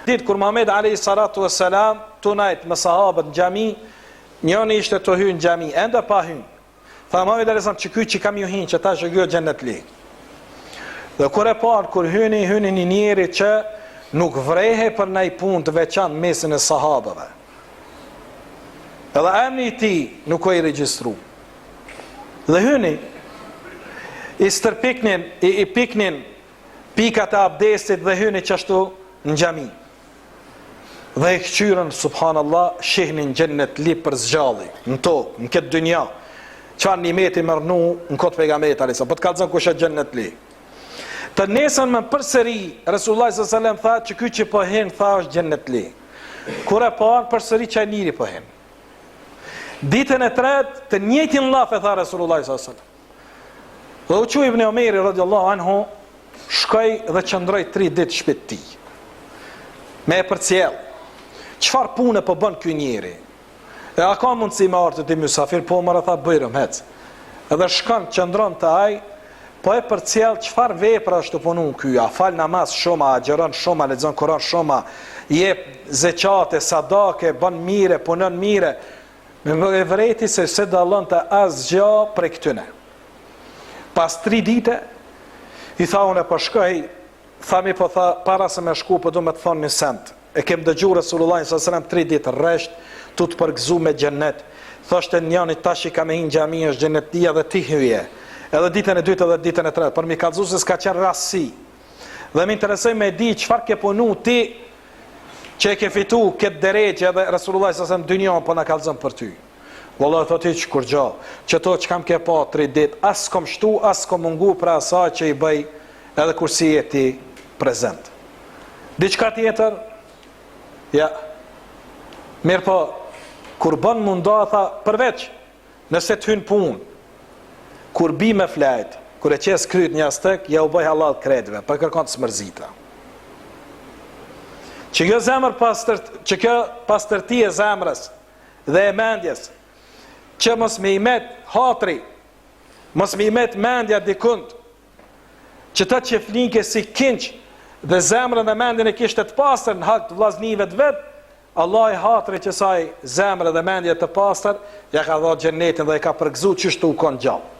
Ditë kur Muhamedi alayhi salatu wassalam tunajt me sahabët në xhami, njëri ishte të hyrë në xhami, ende pa hyrë. Tha Muhamedi alayhi salam, "Çka që kam ju hinë, që tash gjë xhennet li." Dhe kur e parë, kur hyni një njeri që nuk vrehe për ndaj punë të veçantë mesin e sahabëve. Edhe emri i tij nuk o i regjistru. Dhe hyni, i stërpiknin, i piknin pikat e abdestit dhe hyni qashtu në xhami. Dhe i këqyrën, subhanallah, shihnin xhennet li për zgjalli, në tokë, në këtë dynja. Çfarë nimeti mërnu në këtë pejgamberit alayhis salam, po të kallzon kush është xhennet li. Të nesën më përsëri Resulullah sallallahu alaihi wasallam tha që ky që po hen tha është xhennet li. Kur e parë përsëri çajniri po hen. Ditën e tretë të njëjtin llaf e tha Resulullah sallallahu alaihi wasallam. Dhe u çu Ibn Omeri radhiyallahu anhu shkoi dhe qëndroi 3 ditë në shtëpinë e tij. Me e përcjell. Çfarë pune po bën ky njeri? E a ka mundësi me ardhë të mysafir, po më tha bëjrëm hec. Edhe shkon qëndron te ai, po e përcjell çfarë vepra është të punu ky. A fal namaz shumë, a agjeron shumë, a lexon Kur'an shumë, jep zeqate, sadake, bën mire, punon mire. Me më vreti se dallon të asgjë prej këtyne. Pas 3 dite, i tha unë po shkoj, thami po tha, para se me shku, po do me të thonë një sent. E kem dëgju Resulullah s.a.s. 3 ditë rresht, tu të përgzu me xhennet. Thoshte njani tash I ka me hinë xhami është xhennetia dhe ti hyje. Edhe ditën e dytë edhe ditën e tretë, për mi kallëzu se s'ka qenë rastësi. Dhe më interesoj me di çfarë ke punu ti që e ke fitu këtë deregje dhe Resulullah s.a.s. dynjon po na kallëzon për ty. Wallahi thoti që kur gjo, që to që kam ke pa 3 ditë, as kom shtu, as kom mungu pra asaj që I bëj edhe kur si je ti prezent. Diçka tjetër, ja, mirë po, kur bën munda, tha, përveç, nëse të hynë punë, kur bi me flajt, kur e qes kryt një astek, ja u bëj halal kredve, për kërkon të smërzita. Që kjo pastërti e zemrës dhe e mendjes, që mos me I met hatri, mos me I met mendja dikund, që ta që flinke si kinq dhe zemrën dhe mendjen e kishte të pastër në hak të vllaznive të vet, Allah I hatri që saj zemrë dhe mendje të pastër, ja ka dhënë xhenetin dhe I ka përgëzuar çështu u kon gjallë.